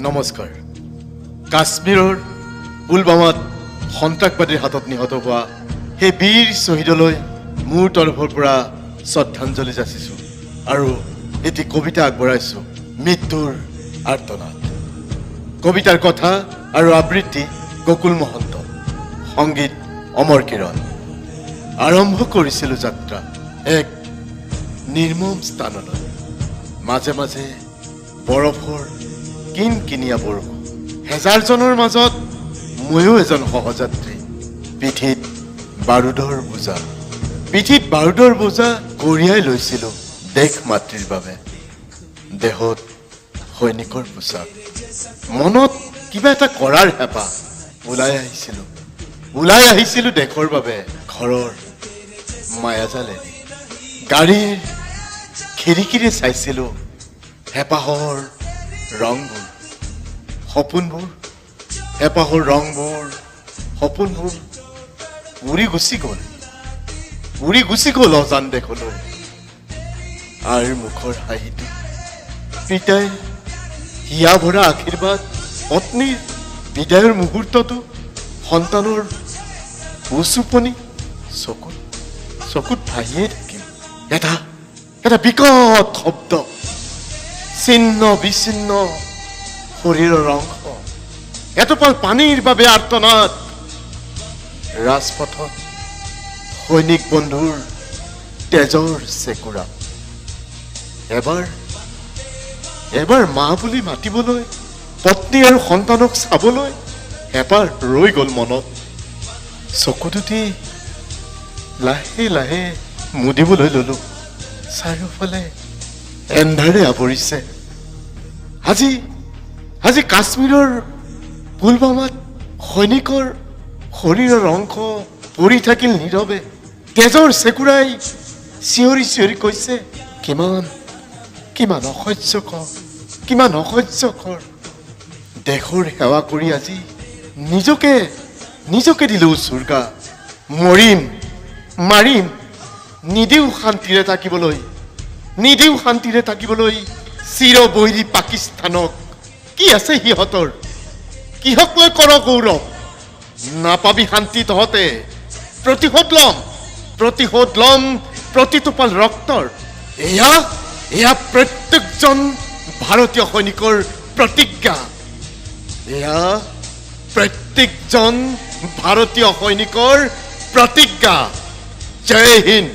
নমস্কাৰ। কাশ্মীৰৰ পুলৱামাত সন্ত্ৰাসবাদীৰ হাতত নিহত হোৱা সেই বীৰ শ্বহীদলৈ মোৰ তৰফৰ পৰা শ্ৰদ্ধাঞ্জলি যাচিছোঁ আৰু এটি কবিতা আগবঢ়াইছোঁ, মৃত্যুৰ আৰ্তনাদ। কবিতাৰ কথা আৰু আবৃত্তি গকুল মহন্ত, সংগীত অমৰ কিৰণ। আৰম্ভ কৰিছিলোঁ যাত্ৰা এক নিৰ্মম স্থানলৈ, মাজে মাজে বৰফৰ কিনকিনীয়া বৰষুণ। হেজাৰজনৰ মাজত ময়ো এজন সহযাত্ৰী। পিঠিত বাৰুদৰ বোজা কঢ়িয়াই লৈছিলোঁ দেশ মাতৃৰ বাবে। দেহত সৈনিকৰ পোচাক, মনত কিবা এটা কৰাৰ হেঁপাহ। ওলাই আহিছিলোঁ দেশৰ বাবে, ঘৰৰ মায়াজালে। গাড়ীৰ খিৰিকীৰে চাইছিলোঁ হেঁপাহৰ ৰংবোৰ, সপোনবোৰ উৰি গুচি গ'ল অজান দেশলৈ। আইৰ মুখৰ হাঁহিটো, পিতাইৰ হিয়া ভৰা আশীৰ্বাদ, পত্নীৰ বিদায়ৰ মুহূৰ্তটো, সন্তানৰ উচুপনি চকুত ভাহিয়ে থাকিম। এটা বিকট শব্দ, ছিন্ন বিচ্ছিন্ন শৰীৰৰ অংশ, এটোপাল পানীৰ বাবে আৰ্তনাদ। ৰাজপথত সৈনিক বন্ধুৰ তেজৰ চেকুৰা। এবাৰ মা বুলি মাতিবলৈ, পত্নী আৰু সন্তানক চাবলৈ হেঁপাহ ৰৈ গ'ল মনত। চকু দুটি লাহে লাহে মুদিবলৈ ললোঁ। চাৰিওফালে এন্ধাৰে আৱৰিছে। আজি কাশ্মীৰৰ পুলৱামাত সৈনিকৰ শৰীৰৰ অংশ পৰি থাকিল নীৰৱে। তেজৰ চেকুৰাই চিঞৰি কৈছে, কিমান অসহ্যকৰ। দেশৰ সেৱা কৰি আজি নিজকে দিলোঁ উচুৰ্গা। মাৰিম, নিদিওঁ শান্তিৰে থাকিবলৈ চিৰবৈৰী পাকিস্তানক। কি আছে সিহঁতৰ, কিহক লৈ কৰ গৌৰৱ? নাপাবি শান্তি তহঁতে। প্ৰতিশোধ লম প্ৰতিটোপাল ৰক্তৰ। এয়া প্ৰত্যেকজন ভাৰতীয় সৈনিকৰ প্ৰতিজ্ঞা। জয় হিন্দ।